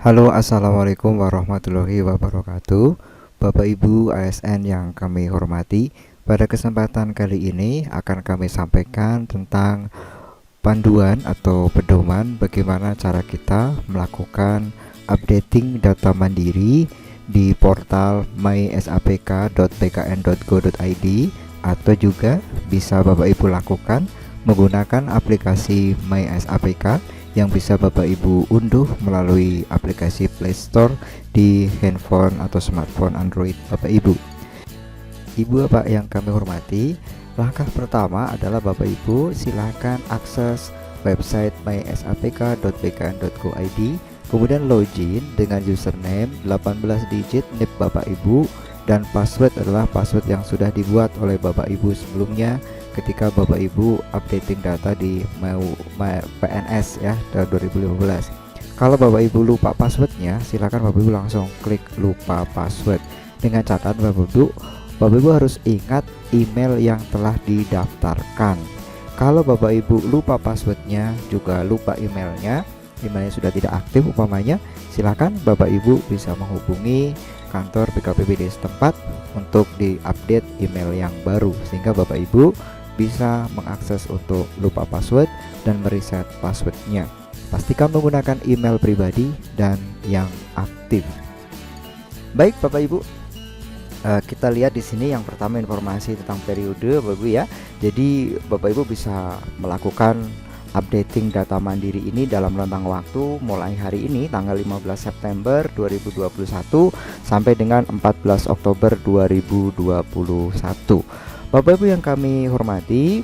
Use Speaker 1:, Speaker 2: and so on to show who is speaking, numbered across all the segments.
Speaker 1: Halo, assalamualaikum warahmatullahi wabarakatuh. Bapak Ibu ASN yang kami hormati, pada kesempatan kali ini akan kami sampaikan tentang panduan atau pedoman bagaimana cara kita melakukan updating data mandiri di portal mysapk.bkn.go.id, atau juga bisa Bapak Ibu lakukan menggunakan aplikasi MySAPK yang bisa Bapak Ibu unduh melalui aplikasi Play Store di handphone atau smartphone Android Bapak Ibu. Ibu Bapak yang kami hormati, langkah pertama adalah Bapak Ibu silakan akses website mysapk.bkn.go.id, kemudian login dengan username 18 digit NIP Bapak Ibu, dan password adalah password yang sudah dibuat oleh Bapak Ibu sebelumnya ketika Bapak Ibu updating data di PNS ya tahun 2015. Kalau Bapak Ibu lupa passwordnya, silakan Bapak Ibu langsung klik lupa password. Dengan catatan Bapak Ibu harus ingat email yang telah didaftarkan. Kalau Bapak Ibu lupa passwordnya, juga lupa emailnya sudah tidak aktif umpamanya, silakan Bapak Ibu bisa menghubungi kantor BKPBD setempat untuk diupdate email yang baru, sehingga Bapak Ibu bisa mengakses untuk lupa password dan mereset passwordnya. Pastikan menggunakan email pribadi dan yang aktif. Baik Bapak Ibu, kita lihat di sini yang pertama informasi tentang periode Bapak Ibu ya. Jadi Bapak Ibu bisa melakukan updating data mandiri ini dalam rentang waktu mulai hari ini tanggal 15 September 2021 sampai dengan 14 Oktober 2021. Bapak Ibu yang kami hormati,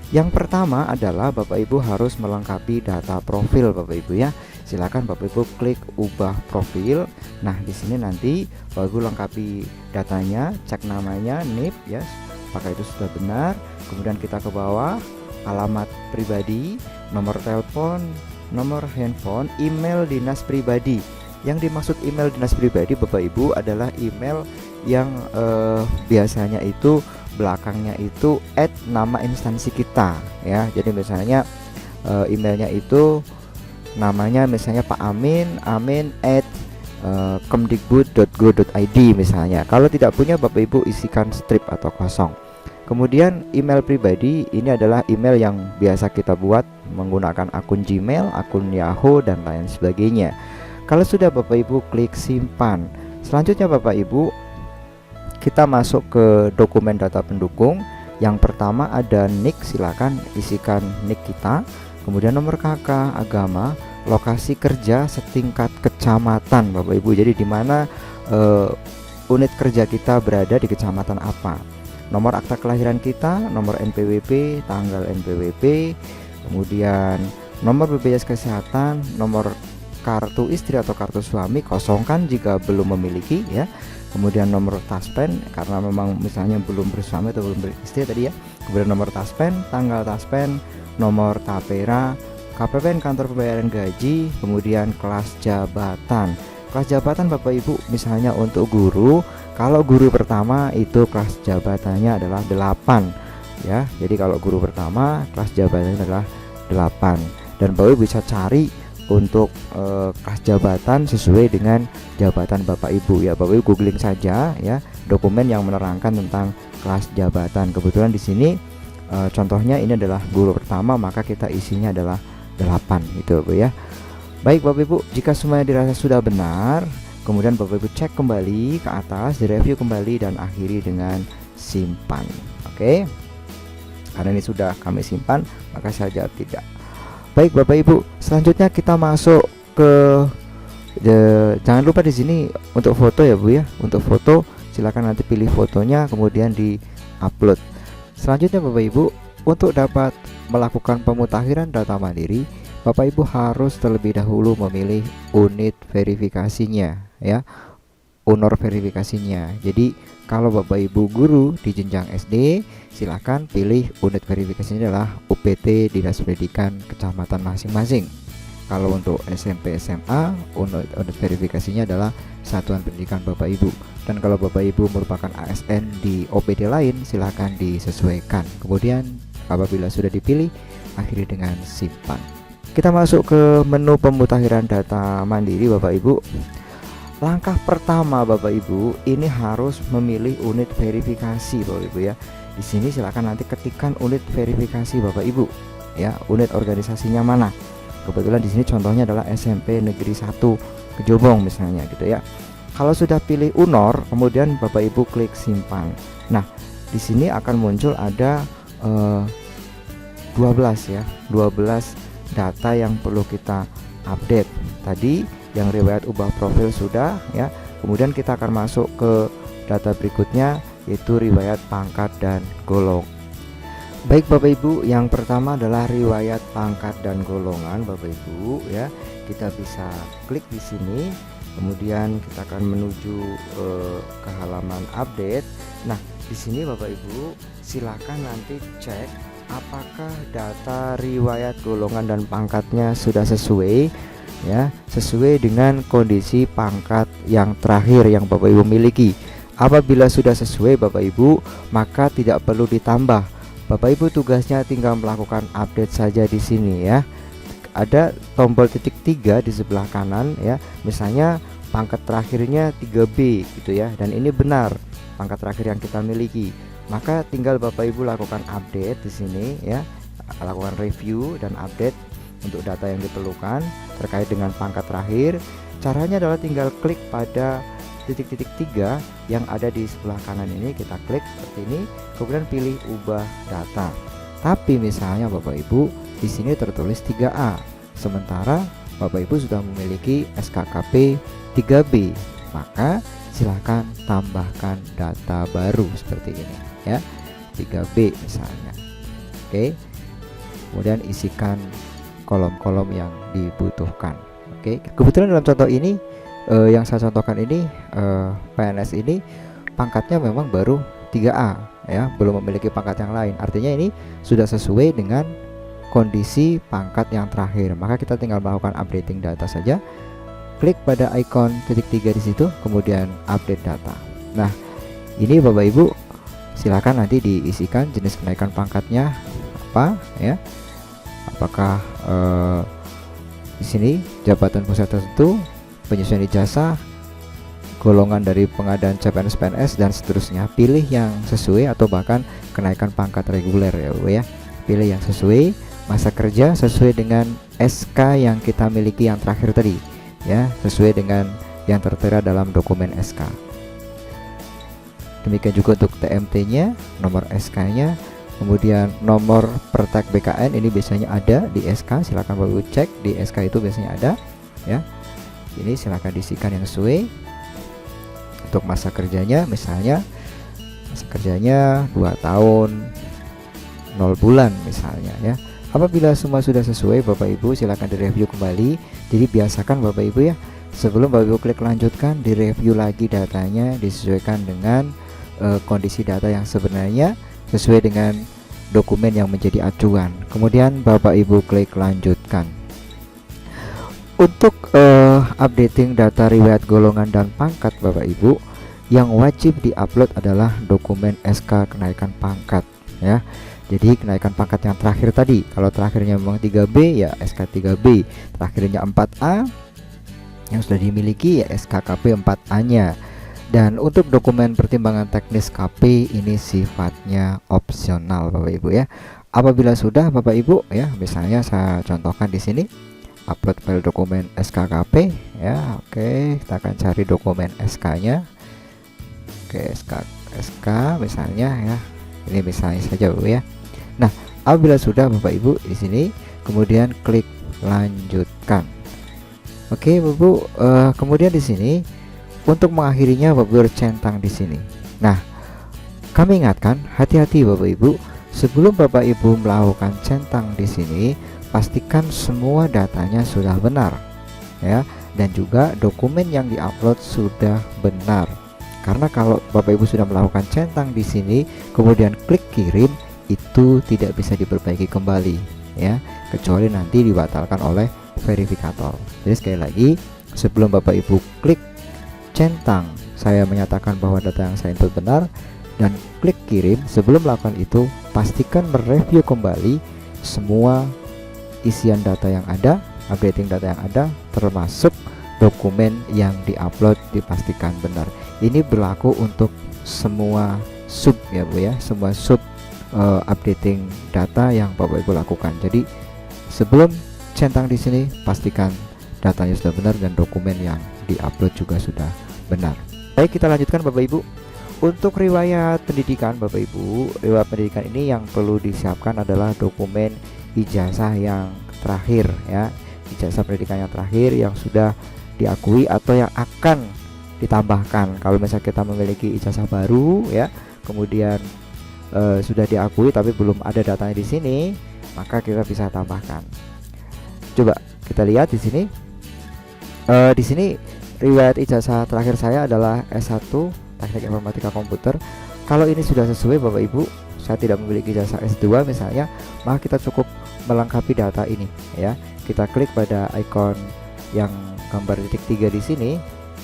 Speaker 1: yang pertama adalah Bapak Ibu harus melengkapi data profil Bapak Ibu ya. Silakan Bapak Ibu klik ubah profil. Nah, di sini nanti Bapak Ibu lengkapi datanya, cek namanya, NIP ya, apakah itu sudah benar. Kemudian kita ke bawah, alamat pribadi, nomor telepon, nomor handphone, email dinas pribadi. Yang dimaksud email dinas pribadi Bapak Ibu adalah email yang biasanya itu belakangnya itu nama instansi kita ya. Jadi misalnya emailnya itu namanya misalnya Pak Amin @kemdikbud.go.id misalnya. Kalau tidak punya Bapak Ibu isikan strip atau kosong. Kemudian email pribadi ini adalah email yang biasa kita buat menggunakan akun Gmail, akun Yahoo dan lain sebagainya. Kalau sudah Bapak Ibu klik simpan. Selanjutnya Bapak Ibu kita masuk ke dokumen data pendukung. Yang pertama ada NIK, silakan isikan NIK kita. Kemudian nomor KK, agama, lokasi kerja setingkat kecamatan Bapak Ibu. Jadi di mana unit kerja kita berada, di kecamatan apa. Nomor akta kelahiran kita, nomor NPWP, tanggal NPWP, kemudian nomor BPJS kesehatan, nomor kartu istri atau kartu suami kosongkan jika belum memiliki ya. Kemudian nomor taspen karena memang misalnya belum bersuami atau belum beristri tadi ya. Kemudian nomor taspen, tanggal taspen, nomor tapera, KPPN kantor pembayaran gaji, kemudian kelas jabatan. Kelas jabatan Bapak Ibu misalnya untuk guru, kalau guru pertama itu kelas jabatannya adalah 8 ya. Jadi kalau guru pertama kelas jabatannya adalah 8, dan Bapak Ibu bisa cari untuk kelas jabatan sesuai dengan jabatan Bapak Ibu ya. Bapak Ibu googling saja ya dokumen yang menerangkan tentang kelas jabatan. Kebetulan di sini contohnya ini adalah guru pertama, maka kita isinya adalah 8 gitu Bapak ya. Baik Bapak Ibu, jika semuanya dirasa sudah benar, kemudian Bapak Ibu cek kembali ke atas, direview kembali dan akhiri dengan simpan. Oke. Karena ini sudah kami simpan, maka saya jawab tidak. Baik Bapak Ibu, selanjutnya kita masuk ke jangan lupa di sini untuk foto ya Bu ya. Untuk foto silakan nanti pilih fotonya kemudian di-upload. Selanjutnya Bapak Ibu, untuk dapat melakukan pemutakhiran data mandiri, Bapak Ibu harus terlebih dahulu memilih unit verifikasinya ya. Honor verifikasinya. Jadi kalau Bapak Ibu guru di jenjang SD, silakan pilih unit verifikasinya adalah UPT Dinas Pendidikan kecamatan masing-masing. Kalau untuk SMP SMA, unit verifikasinya adalah Satuan Pendidikan Bapak Ibu. Dan kalau Bapak Ibu merupakan ASN di OPD lain, silakan disesuaikan. Kemudian apabila sudah dipilih, akhiri dengan simpan. Kita masuk ke menu pemutakhiran data mandiri Bapak Ibu. Langkah pertama Bapak Ibu, ini harus memilih unit verifikasi Bapak Ibu ya. Di sini silakan nanti ketikkan unit verifikasi Bapak Ibu ya, unit organisasinya mana. Kebetulan di sini contohnya adalah SMP Negeri 1 Kejomong misalnya gitu ya. Kalau sudah pilih UNOR, kemudian Bapak Ibu klik simpan. Nah, di sini akan muncul ada 12 ya, 12 data yang perlu kita update. Tadi yang riwayat ubah profil sudah ya. Kemudian kita akan masuk ke data berikutnya, yaitu riwayat pangkat dan golong. Baik Bapak Ibu, yang pertama adalah riwayat pangkat dan golongan Bapak Ibu ya. Kita bisa klik di sini, kemudian kita akan menuju ke halaman update. Nah, di sini Bapak Ibu silakan nanti cek apakah data riwayat golongan dan pangkatnya sudah sesuai ya, sesuai dengan kondisi pangkat yang terakhir yang Bapak Ibu miliki. Apabila sudah sesuai Bapak Ibu, maka tidak perlu ditambah. Bapak Ibu tugasnya tinggal melakukan update saja di sini ya. Ada tombol titik 3 di sebelah kanan ya. Misalnya pangkat terakhirnya 3B gitu ya, dan ini benar pangkat terakhir yang kita miliki. Maka tinggal Bapak Ibu lakukan update di sini ya, lakukan review dan update untuk data yang diperlukan terkait dengan pangkat terakhir. Caranya adalah tinggal klik pada titik-titik 3 yang ada di sebelah kanan ini, kita klik seperti ini, kemudian pilih ubah data. Tapi misalnya Bapak Ibu di sini tertulis 3A, sementara Bapak Ibu sudah memiliki SKKP 3B, maka silahkan tambahkan data baru seperti ini ya, 3B misalnya. Oke, kemudian isikan kolom-kolom yang dibutuhkan. Oke, kebetulan dalam contoh ini yang saya contohkan ini PNS ini pangkatnya memang baru 3A ya, belum memiliki pangkat yang lain. Artinya ini sudah sesuai dengan kondisi pangkat yang terakhir. Maka kita tinggal melakukan updating data saja. Klik pada ikon titik 3 di situ, kemudian update data. Nah, ini Bapak Ibu silakan nanti diisikan jenis kenaikan pangkatnya apa ya. Apakah di sini jabatan pusat tertentu, penyesuaian ijazah, golongan dari pengadaan CPNS dan seterusnya. Pilih yang sesuai atau bahkan kenaikan pangkat reguler ya Bu ya. Pilih yang sesuai, masa kerja sesuai dengan SK yang kita miliki yang terakhir tadi ya, sesuai dengan yang tertera dalam dokumen SK. Demikian juga untuk TMT-nya, nomor SK-nya, kemudian nomor pertek BKN ini biasanya ada di SK, silakan Bapak Ibu cek di SK itu biasanya ada ya. Ini silakan diisikan yang sesuai. Untuk masa kerjanya, misalnya masa kerjanya 2 tahun 0 bulan misalnya ya. Apabila semua sudah sesuai Bapak Ibu silakan direview kembali. Jadi biasakan Bapak Ibu ya, sebelum Bapak Ibu klik lanjutkan, direview lagi datanya disesuaikan dengan kondisi data yang sebenarnya, sesuai dengan dokumen yang menjadi acuan. Kemudian Bapak Ibu klik lanjutkan. Untuk updating data riwayat golongan dan pangkat Bapak Ibu, yang wajib diupload adalah dokumen SK kenaikan pangkat ya. Jadi kenaikan pangkat yang terakhir tadi, kalau terakhirnya memang 3B ya SK 3B, terakhirnya 4A yang sudah dimiliki ya SKKP 4A nya. Dan untuk dokumen pertimbangan teknis KP ini sifatnya opsional Bapak Ibu ya. Apabila sudah Bapak Ibu ya, misalnya saya contohkan di sini upload file dokumen SKKP ya. Oke, kita akan cari dokumen SK-nya. Oke, SK misalnya ya. Ini misalnya saja Bu ya. Nah, apabila sudah Bapak Ibu di sini, kemudian klik lanjutkan. Oke, Bu, kemudian di sini untuk mengakhirinya Bapak Ibu centang di sini. Nah, kami ingatkan hati-hati Bapak Ibu, sebelum Bapak Ibu melakukan centang di sini, pastikan semua datanya sudah benar ya, dan juga dokumen yang diupload sudah benar. Karena kalau Bapak Ibu sudah melakukan centang di sini, kemudian klik kirim, itu tidak bisa diperbaiki kembali ya, kecuali nanti dibatalkan oleh verifikator. Jadi sekali lagi, sebelum Bapak Ibu klik centang, saya menyatakan bahwa data yang saya input benar, dan klik kirim. Sebelum melakukan itu, pastikan mereview kembali semua isian data yang ada, updating data yang ada, termasuk dokumen yang diupload dipastikan benar. Ini berlaku untuk semua sub ya Bu ya, semua sub updating data yang Bapak Ibu lakukan. Jadi sebelum centang di sini pastikan datanya sudah benar dan dokumen yang diupload juga sudah benar. Baik, kita lanjutkan Bapak Ibu. Untuk riwayat pendidikan Bapak Ibu, riwayat pendidikan ini yang perlu disiapkan adalah dokumen ijazah yang terakhir ya, ijazah pendidikan yang terakhir yang sudah diakui atau yang akan ditambahkan. Kalau misalnya kita memiliki ijazah baru ya, kemudian sudah diakui tapi belum ada datanya di sini, maka kita bisa tambahkan. Coba kita lihat di sini. Di sini riwayat ijazah terakhir saya adalah S1 Teknik Informatika Komputer. Kalau ini sudah sesuai Bapak Ibu, saya tidak memiliki ijazah S2 misalnya, maka kita cukup melengkapi data ini ya. Kita klik pada ikon yang gambar titik 3 di sini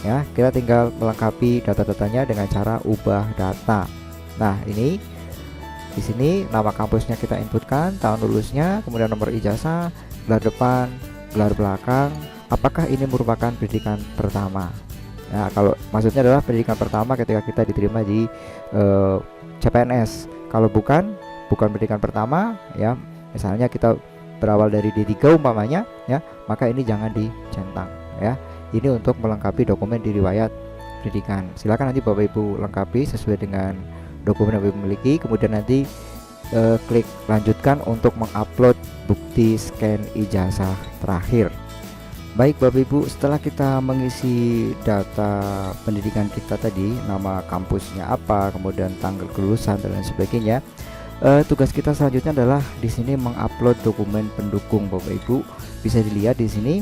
Speaker 1: ya. Kita tinggal melengkapi data-datanya dengan cara ubah data. Nah, ini di sini nama kampusnya kita inputkan, tahun lulusnya, kemudian nomor ijazah, gelar depan, gelar belakang. Apakah ini merupakan pendidikan pertama? Nah, kalau maksudnya adalah pendidikan pertama ketika kita diterima di CPNS. Kalau bukan pendidikan pertama ya, misalnya kita berawal dari D3 umpamanya ya, maka ini jangan dicentang ya. Ini untuk melengkapi dokumen di riwayat pendidikan. Silakan nanti Bapak Ibu lengkapi sesuai dengan dokumen yang Bapak Ibu miliki, kemudian nanti klik lanjutkan untuk mengupload bukti scan ijazah terakhir. Baik Bapak Ibu, setelah kita mengisi data pendidikan kita tadi, nama kampusnya apa, kemudian tanggal kelulusan dan lain sebagainya, tugas kita selanjutnya adalah di sini mengupload dokumen pendukung Bapak Ibu. Bisa dilihat di sini,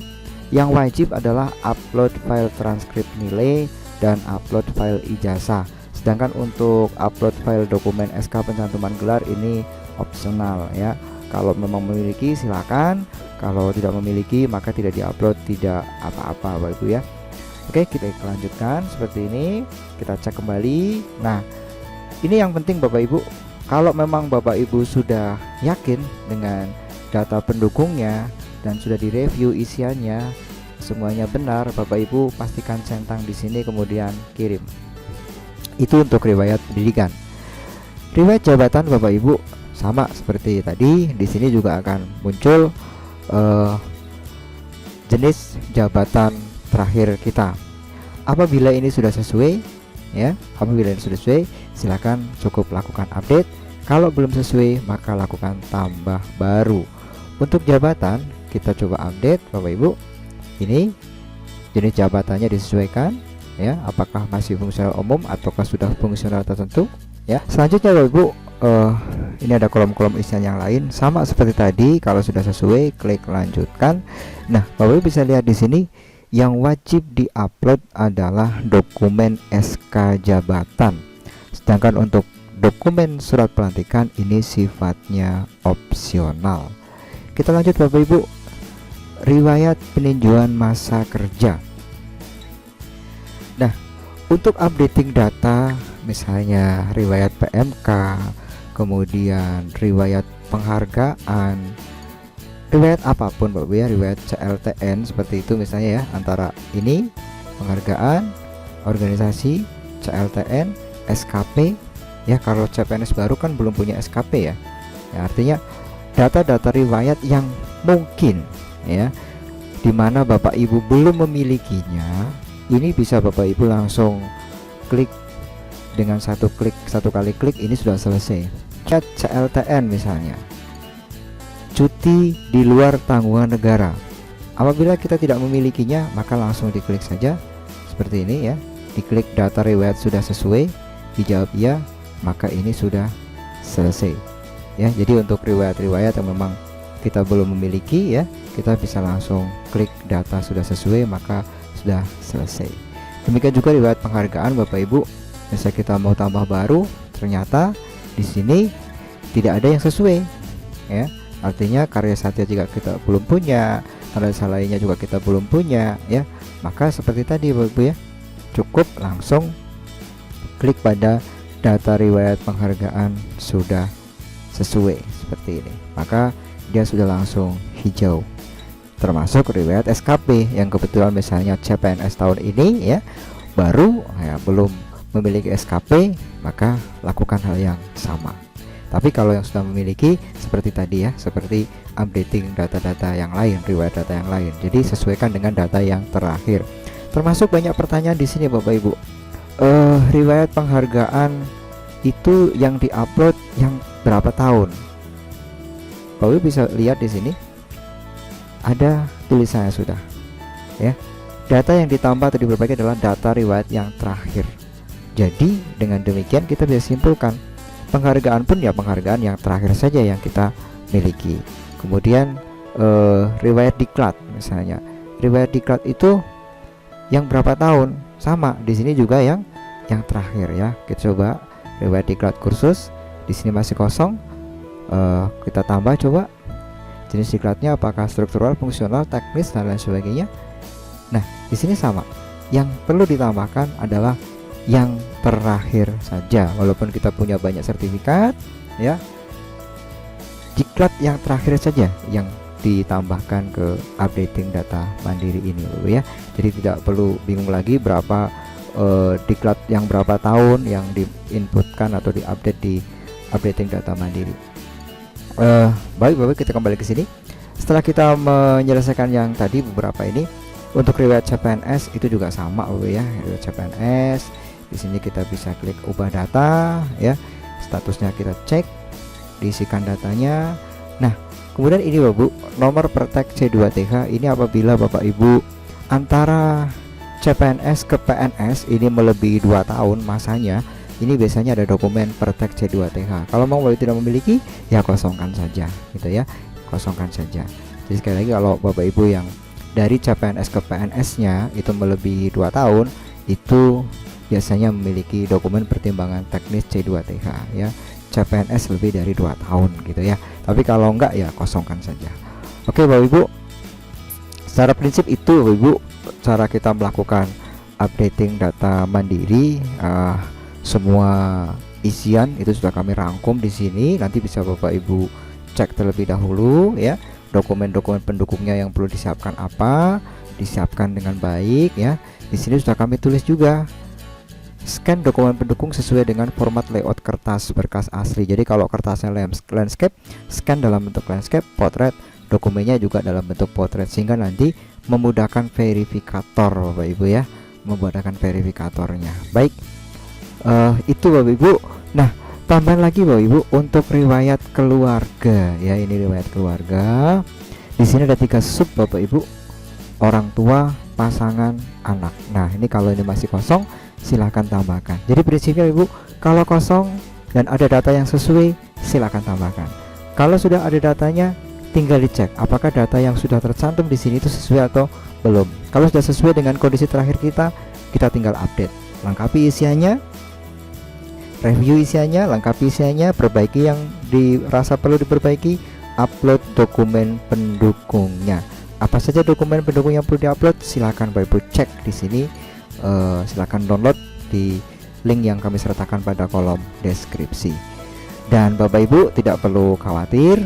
Speaker 1: yang wajib adalah upload file transkrip nilai dan upload file ijazah. Sedangkan untuk upload file dokumen SK pencantuman gelar ini opsional ya. Kalau memang memiliki silakan, kalau tidak memiliki maka tidak diupload, tidak apa-apa Bapak Ibu ya. Oke, kita lanjutkan seperti ini. Kita cek kembali. Nah, ini yang penting Bapak Ibu. Kalau memang Bapak Ibu sudah yakin dengan data pendukungnya dan sudah direview isiannya, semuanya benar, Bapak Ibu pastikan centang di sini kemudian kirim. Itu untuk riwayat pendidikan. Riwayat jabatan Bapak Ibu sama seperti tadi, di sini juga akan muncul jenis jabatan terakhir kita. Apabila ini sudah sesuai ya, apabila ini sudah sesuai, silakan cukup lakukan update. Kalau belum sesuai maka lakukan tambah baru. Untuk jabatan kita coba update Bapak Ibu. Ini jenis jabatannya disesuaikan ya, apakah masih fungsional umum ataukah sudah fungsional tertentu ya. Selanjutnya Bapak Ibu, ini ada kolom-kolom isian yang lain sama seperti tadi. Kalau sudah sesuai klik lanjutkan. Nah, Bapak Ibu bisa lihat di sini yang wajib diupload adalah dokumen SK jabatan. Sedangkan untuk dokumen surat pelantikan ini sifatnya opsional. Kita lanjut Bapak Ibu. Riwayat peninjauan masa kerja. Nah, untuk updating data misalnya riwayat PMK, kemudian riwayat penghargaan, riwayat apapun Bapak Ibu ya, riwayat CLTN seperti itu misalnya ya, antara ini penghargaan, organisasi, CLTN, SKP ya. Kalau CPNS baru kan belum punya SKP ya. Ya, artinya data-data riwayat yang mungkin ya, dimana Bapak Ibu belum memilikinya, ini bisa Bapak Ibu langsung klik. Dengan satu kali klik ini sudah selesai. Chat CLTN misalnya, cuti di luar tanggungan negara. Apabila kita tidak memilikinya maka langsung diklik saja seperti ini ya. Diklik data riwayat sudah sesuai, dijawab iya, maka ini sudah selesai ya. Jadi untuk riwayat-riwayat yang memang kita belum memiliki ya, kita bisa langsung klik data sudah sesuai maka sudah selesai. Demikian juga riwayat penghargaan Bapak Ibu. Misalnya kita mau tambah baru, ternyata di sini tidak ada yang sesuai ya. Artinya karya satya jika kita belum punya, tanda jasa lainnya juga kita belum punya ya, maka seperti tadi Bapak Ibu ya, cukup langsung klik pada data riwayat penghargaan sudah sesuai seperti ini. Maka dia sudah langsung hijau. Termasuk riwayat SKP yang kebetulan misalnya CPNS tahun ini ya baru ya belum memiliki SKP, maka lakukan hal yang sama. Tapi kalau yang sudah memiliki seperti tadi ya, seperti updating data-data yang lain, riwayat data yang lain. Jadi sesuaikan dengan data yang terakhir. Termasuk banyak pertanyaan di sini Bapak Ibu. Riwayat penghargaan itu yang diupload yang berapa tahun? Bapak Ibu bisa lihat di sini ada tulisannya sudah ya. Data yang ditambah atau diperbaiki adalah data riwayat yang terakhir. Jadi dengan demikian kita bisa simpulkan penghargaan pun ya penghargaan yang terakhir saja yang kita miliki. Kemudian riwayat diklat misalnya, riwayat diklat itu yang berapa tahun? Sama di sini juga yang terakhir ya. Kita coba riwayat diklat kursus, di sini masih kosong. Kita tambah coba jenis diklatnya apakah struktural, fungsional, teknis dan lain sebagainya. Nah di sini sama. Yang perlu ditambahkan adalah yang terakhir saja, walaupun kita punya banyak sertifikat ya, diklat yang terakhir saja yang ditambahkan ke updating data mandiri ini ya. Jadi tidak perlu bingung lagi berapa diklat yang berapa tahun yang diinputkan atau diupdate di updating data mandiri. Baik Bapak, kita kembali ke sini. Setelah kita menyelesaikan yang tadi beberapa ini, untuk riwayat CPNS itu juga sama Bapak ya. Riwayat CPNS di sini kita bisa klik ubah data ya, statusnya kita cek, diisikan datanya. Nah kemudian ini Bapak, nomor Pertek C2TH ini apabila Bapak Ibu antara CPNS ke PNS ini melebihi 2 tahun masanya, ini biasanya ada dokumen Pertek C2TH. Kalau mau tidak memiliki ya kosongkan saja gitu ya, kosongkan saja. Jadi sekali lagi kalau Bapak Ibu yang dari CPNS ke PNS nya itu melebihi 2 tahun, itu biasanya memiliki dokumen pertimbangan teknis C2TH ya. CPNS lebih dari 2 tahun gitu ya. Tapi kalau enggak ya kosongkan saja. Oke Bapak Ibu, secara prinsip itu Bapak Ibu cara kita melakukan updating data mandiri. Semua isian itu sudah kami rangkum di sini. Nanti bisa Bapak Ibu cek terlebih dahulu ya. Dokumen-dokumen pendukungnya yang perlu disiapkan apa, disiapkan dengan baik ya. Di sini sudah kami tulis juga. Scan dokumen pendukung sesuai dengan format layout kertas berkas asli. Jadi kalau kertasnya landscape, scan dalam bentuk landscape, potret, dokumennya juga dalam bentuk potret, sehingga nanti memudahkan verifikator Bapak Ibu ya, memudahkan verifikatornya. Baik, itu Bapak Ibu. Nah tambahan lagi Bapak Ibu untuk riwayat keluarga ya, ini riwayat keluarga. Di sini ada 3 sub Bapak Ibu, orang tua, pasangan, anak. Nah ini kalau ini masih kosong silahkan tambahkan. Jadi prinsipnya Ibu, kalau kosong dan ada data yang sesuai silahkan tambahkan. Kalau sudah ada datanya tinggal dicek apakah data yang sudah tercantum di sini itu sesuai atau belum. Kalau sudah sesuai dengan kondisi terakhir kita tinggal update, lengkapi isiannya, review isiannya, lengkapi isiannya, perbaiki yang dirasa perlu diperbaiki, upload dokumen pendukungnya. Apa saja dokumen pendukung yang perlu diupload silahkan Bapak Ibu cek di sini. Silahkan download di link yang kami sertakan pada kolom deskripsi. Dan Bapak Ibu tidak perlu khawatir,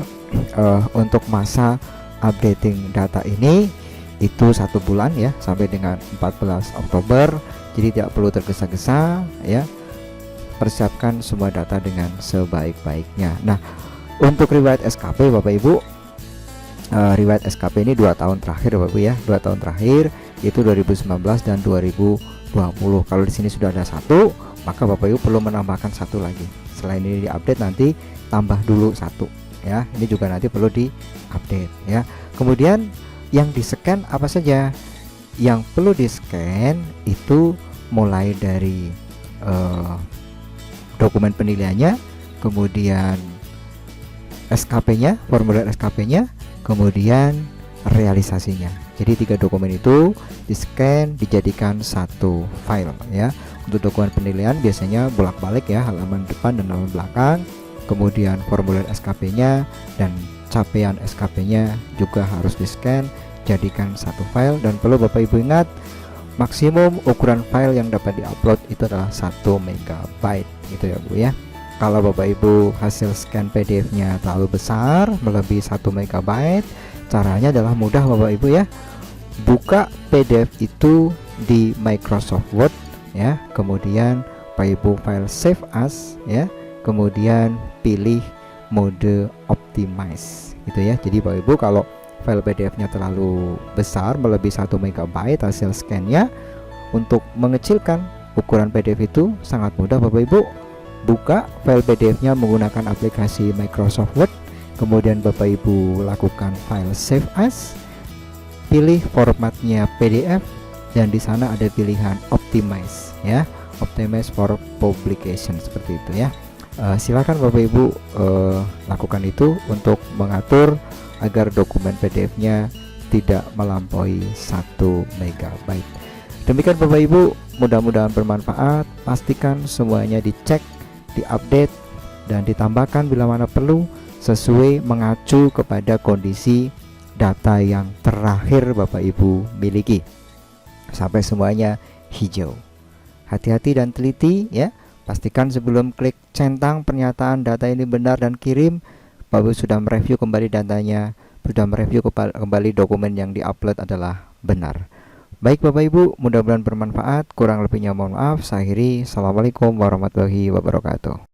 Speaker 1: untuk masa updating data ini itu 1 bulan ya, sampai dengan 14 Oktober. Jadi tidak perlu tergesa-gesa ya, persiapkan semua data dengan sebaik-baiknya. Nah untuk riwayat SKP Bapak Ibu, riwayat SKP ini 2 tahun terakhir Bapak Ibu ya, 2 tahun terakhir itu 2019 dan 2020. Kalau di sini sudah ada 1, maka Bapak Ibu perlu menambahkan 1 lagi. Selain ini diupdate, nanti tambah dulu 1 ya. Ini juga nanti perlu diupdate ya. Kemudian yang di scan apa saja? Yang perlu di scan itu mulai dari dokumen penilaiannya, kemudian SKP-nya, formulir SKP-nya, kemudian realisasinya. Jadi 3 dokumen itu di scan, dijadikan 1 file ya. Untuk dokumen penilaian biasanya bolak-balik ya, halaman depan dan halaman belakang. Kemudian formulir SKP-nya dan capaian SKP-nya juga harus di scan, jadikan 1 file. Dan perlu Bapak Ibu ingat, maksimum ukuran file yang dapat diupload itu adalah 1 MB gitu ya Bu ya. Kalau Bapak Ibu hasil scan PDF-nya terlalu besar, melebihi 1 MB, caranya adalah mudah Bapak Ibu ya. Buka PDF itu di Microsoft Word ya, kemudian Bapak Ibu file save as ya, kemudian pilih mode optimize gitu ya. Jadi Bapak Ibu kalau file PDF-nya terlalu besar, melebihi 1 MB hasil scan-nya, untuk mengecilkan ukuran PDF itu sangat mudah Bapak Ibu. Buka file PDF-nya menggunakan aplikasi Microsoft Word, kemudian Bapak Ibu lakukan file save as, pilih formatnya PDF, dan di sana ada pilihan optimize ya, optimize for publication seperti itu ya. Silakan Bapak Ibu lakukan itu untuk mengatur agar dokumen PDF-nya tidak melampaui 1 MB. Demikian Bapak Ibu, mudah-mudahan bermanfaat. Pastikan semuanya dicek, diupdate, dan ditambahkan bila mana perlu sesuai mengacu kepada kondisi data yang terakhir Bapak Ibu miliki sampai semuanya hijau. Hati-hati dan teliti ya. Pastikan sebelum klik centang pernyataan data ini benar dan kirim, Bapak Ibu sudah mereview kembali datanya, sudah mereview kembali dokumen yang diupload adalah benar. Baik Bapak Ibu, mudah-mudahan bermanfaat. Kurang lebihnya mohon maaf. Saya akhiri. Assalamualaikum warahmatullahi wabarakatuh.